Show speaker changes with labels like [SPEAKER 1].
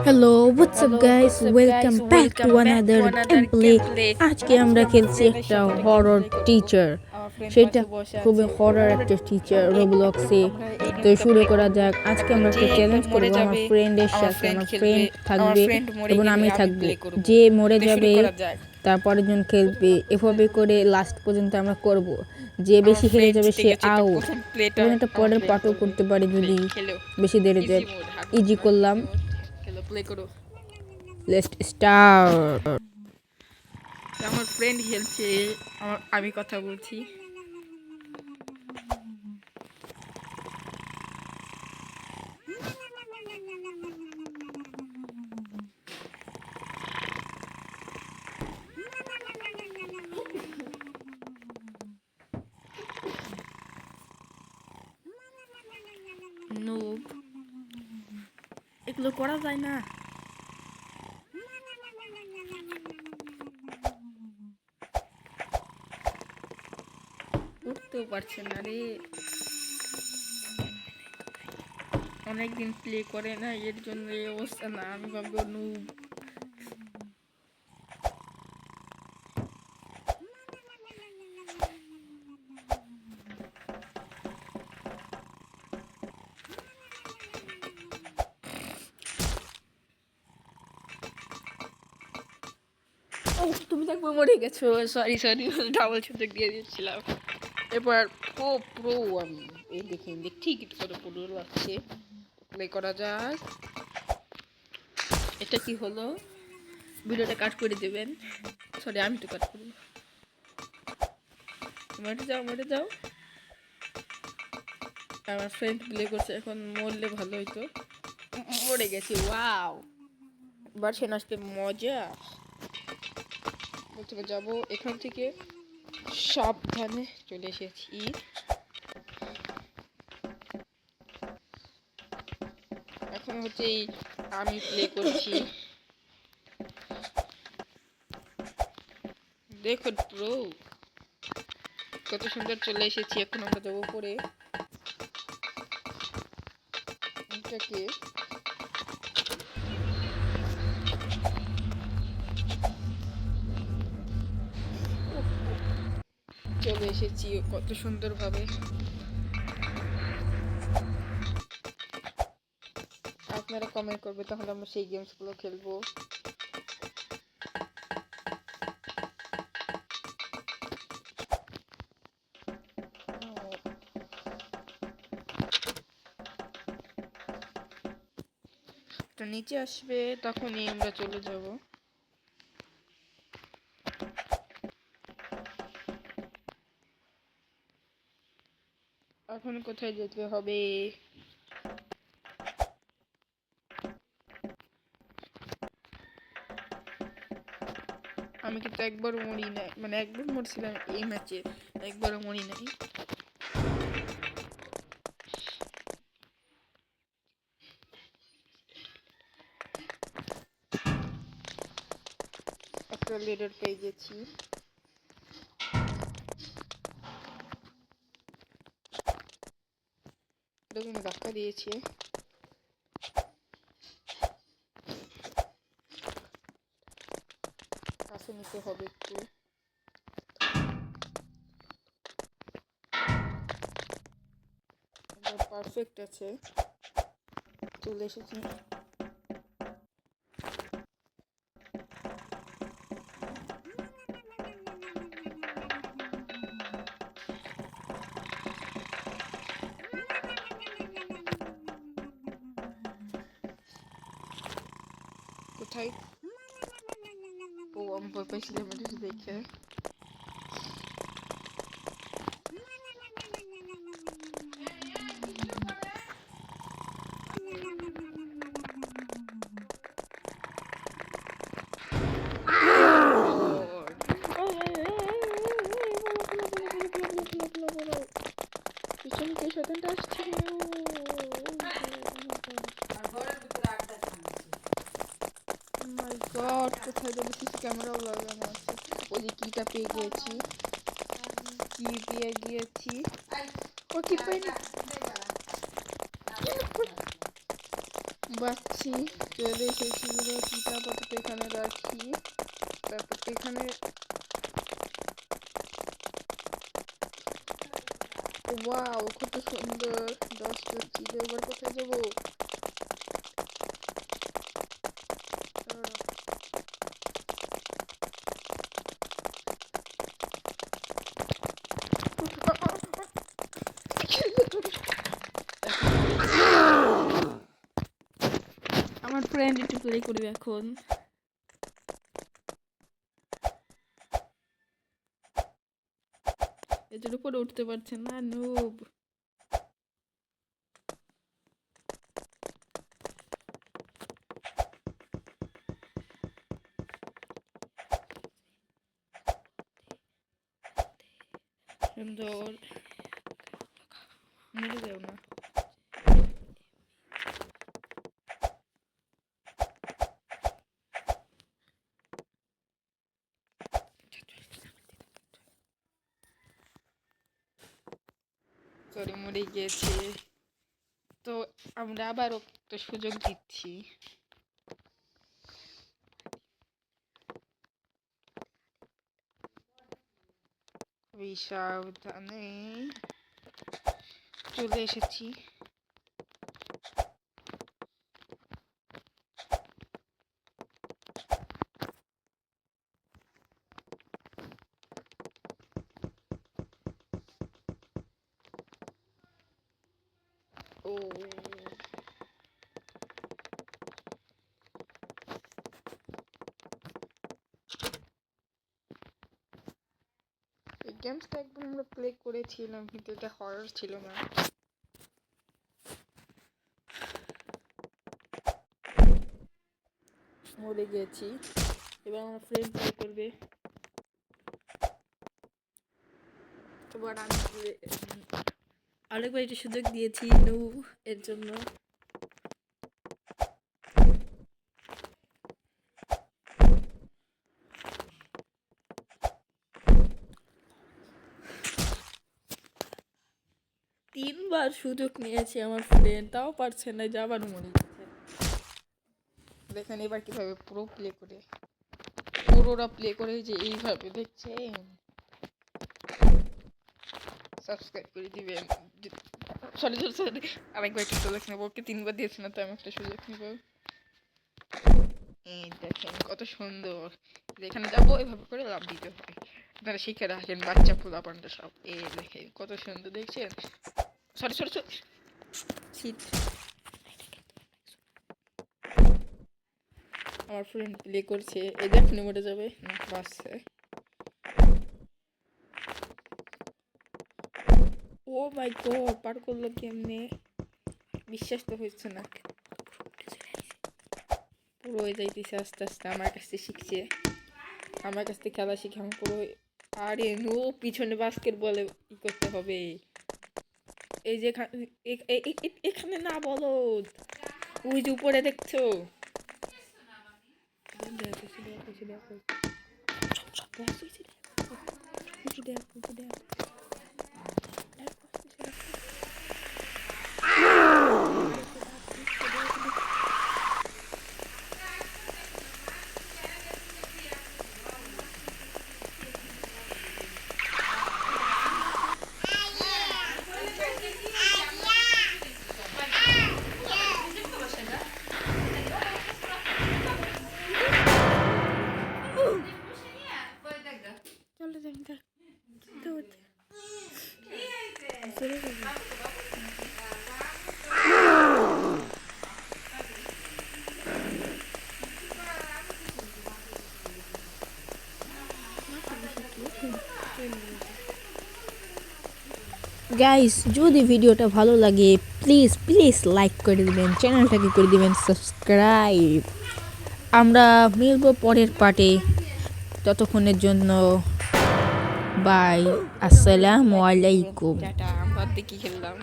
[SPEAKER 1] Hello what's up
[SPEAKER 2] hello
[SPEAKER 1] guys
[SPEAKER 2] WhatsApp guys
[SPEAKER 1] welcome back to
[SPEAKER 2] welcome back to
[SPEAKER 1] another
[SPEAKER 2] another
[SPEAKER 1] game play.
[SPEAKER 2] Game play.
[SPEAKER 1] আজকে
[SPEAKER 2] আজকে
[SPEAKER 1] আমরা
[SPEAKER 2] আমরা
[SPEAKER 1] খেলছি
[SPEAKER 2] ফ্রেন্ডের
[SPEAKER 1] একটা
[SPEAKER 2] সাথে একটা গেম
[SPEAKER 1] হরর
[SPEAKER 2] প্লে করব।
[SPEAKER 1] টিচার।
[SPEAKER 2] আমার ফ্রেন্ড
[SPEAKER 1] সেটা
[SPEAKER 2] পাশে বসে
[SPEAKER 1] খুবই
[SPEAKER 2] আছে।
[SPEAKER 1] হরর
[SPEAKER 2] আমরা
[SPEAKER 1] একটা টিচার রোবলক্সে।
[SPEAKER 2] আমরা এই
[SPEAKER 1] তো
[SPEAKER 2] গেমটা
[SPEAKER 1] শুরু
[SPEAKER 2] প্লে
[SPEAKER 1] করা
[SPEAKER 2] করব।
[SPEAKER 1] যাক। আজকে
[SPEAKER 2] এখন
[SPEAKER 1] আমরা
[SPEAKER 2] যে
[SPEAKER 1] একটা
[SPEAKER 2] একবার
[SPEAKER 1] চ্যালেঞ্জ
[SPEAKER 2] মরে
[SPEAKER 1] করব আমার
[SPEAKER 2] যাবে
[SPEAKER 1] ফ্রেন্ডের
[SPEAKER 2] আমার
[SPEAKER 1] সাথে।
[SPEAKER 2] ফ্রেন্ড
[SPEAKER 1] আমার
[SPEAKER 2] খেলবে,
[SPEAKER 1] ফ্রেন্ড
[SPEAKER 2] আমার
[SPEAKER 1] থাকবে
[SPEAKER 2] ফ্রেন্ড মরে
[SPEAKER 1] এবং
[SPEAKER 2] গেলে
[SPEAKER 1] আমি
[SPEAKER 2] আমি
[SPEAKER 1] থাকবো।
[SPEAKER 2] প্লে করব।
[SPEAKER 1] যে মরে
[SPEAKER 2] তো শুরু
[SPEAKER 1] যাবে
[SPEAKER 2] করা যাক।
[SPEAKER 1] তারপরের জন খেলবে, এভাবে করে লাস্ট পর্যন্ত আমরা করব। যে
[SPEAKER 2] আমার
[SPEAKER 1] বেশি হেরে
[SPEAKER 2] ফ্রেন্ড
[SPEAKER 1] যাবে
[SPEAKER 2] জিতে
[SPEAKER 1] সে
[SPEAKER 2] গেছে, তো
[SPEAKER 1] আউট।
[SPEAKER 2] প্রথম প্লেটা
[SPEAKER 1] এবং একটা
[SPEAKER 2] আমার
[SPEAKER 1] পরের
[SPEAKER 2] ফ্রেন্ড
[SPEAKER 1] পার্টও
[SPEAKER 2] করবে।
[SPEAKER 1] করতে পারি
[SPEAKER 2] প্লে
[SPEAKER 1] যদি
[SPEAKER 2] খেলো।
[SPEAKER 1] বেশি দেরি
[SPEAKER 2] ইজি
[SPEAKER 1] যায়।
[SPEAKER 2] মোড, হার্ড মোড
[SPEAKER 1] ইজি
[SPEAKER 2] না,
[SPEAKER 1] করলাম।
[SPEAKER 2] Easy mode. খেলো, প্লে করো।
[SPEAKER 1] Let's start.
[SPEAKER 2] আমার ফ্রেন্ড খেলছে, আমি কথা বলছি। নুব, এগুলো করা যায় না। উঠতেও পারছে না রে। অনেকদিন প্লে করে না, এর জন্য এই অবস্থা। না আমি ভাববো নুব। ও, তুমি তো একবার মরে গেছো। সরি সরি, ডাবল সুযোগ দিয়ে দিচ্ছিলাম। এবার প্রো প্রো আমি এই দেখে ঠিক করে পুরো লাগছে। প্লে করা যাক। এটা কি হলো? ভিডিওটা কাট করে দেবেন। সরি, আমি তো কাট করবো। মরে যাও, মরে যাও। আমার ফ্রেন্ড প্লে করছে, এখন মরলে ভালো হইতো। মরে গেছি, ওয়াও। এবার সে আসবে মজা। প্রথমে যাবো এখান থেকে। সাবধানে চলে এসেছি। এখন হচ্ছে আমি প্লে করছি। দেখুন প্রো, কত সুন্দর চলে এসেছি। এখন আমরা যাবো পরে। এটাকে চলে এসেছি কত সুন্দরভাবে। আপনারা কমেন্ট করবে, তাহলে আমরা সেই গেমসগুলো খেলবো। তো নিচে আসবে, তখনই আমরা চলে যাব। এখন কোথায় যেতে হবে? আমি কিন্তু একবারও মরি নাই, মানে একবার মরছিলাম এই ম্যাচে, একবারও মরি নাই। একটা লিডার পেয়ে গেছি। দেখুন ধাক্কা দিয়েছে। কাছে নিতে হবে একটু। পারফেক্ট আছে, চলে এসেছি। কোথায়? ও, আমি ভয় পাইছিলাম এটা দেখে। পিছন কে শতানটা আসছে? মাই গড, কোথায় যাবে? সিসি ক্যামেরাও লাগানো আছে। ওই যে কিটা পেয়ে গিয়েছি, কি পেয়ে গিয়েছি। ও কি পাইনি, বাচ্ছি চলে এসেছি পুরো চিটা আপাতত এখানে রাখি, তারপর এখানে ওয়াও কত সুন্দর 10টা ছিল। এবার কোথায় যাবো? আমার ফ্রেন্ড একটু প্লে করবে এখন। এটার উপরে উঠতে পারছে না, নুব। সুন্দর, মরে যাও না। সরি, মরে গিয়েছে। তো আমরা আবারও একটা সুযোগ দিচ্ছি। খুবই সাবধানে চলে এসেছি। ও এই গেমসটা একবার আমরা প্লে করেছিলাম, কিন্তু এটা হরর ছিল না। মরে গেছি। এবার আমার ফ্রেন্ড প্লে করবে। এবার আমি আরেকবার একটা সুযোগ দিয়েছি নু এর জন্য। তিনবার সুযোগ নিয়েছে আমার ফ্রেন্ড, তাও পারছে না, যাবার মনে গেছে। দেখেন এবার কিভাবে পুরো প্লে করে, পুরোটা প্লে করে যে এইভাবে দেখছেন। সাবস্ক্রাইব করে দিবেন। সরি সরি সরি, আরেকবার একটা সুযোগ নেবো। ওকে 3বার দিয়েছে না, তো আমি একটা সুযোগ নেব। এই দেখেন কত সুন্দর। এখানে যাবো, এভাবে করে লাভ দিতে হয়। আপনারা শিখে রাখেন, বাচ্চা পোলা পান্ডা সব। এই দেখেন কত সুন্দর, দেখছেন? সরি সরি সরি, শীত। আমার ফ্রেন্ড প্লে করছে, এই দেখ মরে যাবে না, বাসছে। ও মাই গড, পার করলো কেমনে? বিশ্বাস তো হচ্ছে না। পুরো হয়ে যাইতেছে আস্তে আস্তে, আমার কাছ থেকে শিখছে, আমার কাছ থেকে খেলা শিখে আমার পুরো। আরে নো, পিছনে বাস্কেট বলে ই করতে হবে। এই যে এখানে না বলো, ওই যে উপরে দেখছো।
[SPEAKER 1] গাইস, যদি ভিডিওটা ভালো লাগে প্লিজ প্লিজ লাইক করে দিবেন, চ্যানেলটাকে করে দিবেন সাবস্ক্রাইব। আমরা মিলবো পরের পার্টে, ততক্ষণের জন্য বাই, আসসালামু আলাইকুম।
[SPEAKER 2] টাটা। আমরা দেখি খেললাম।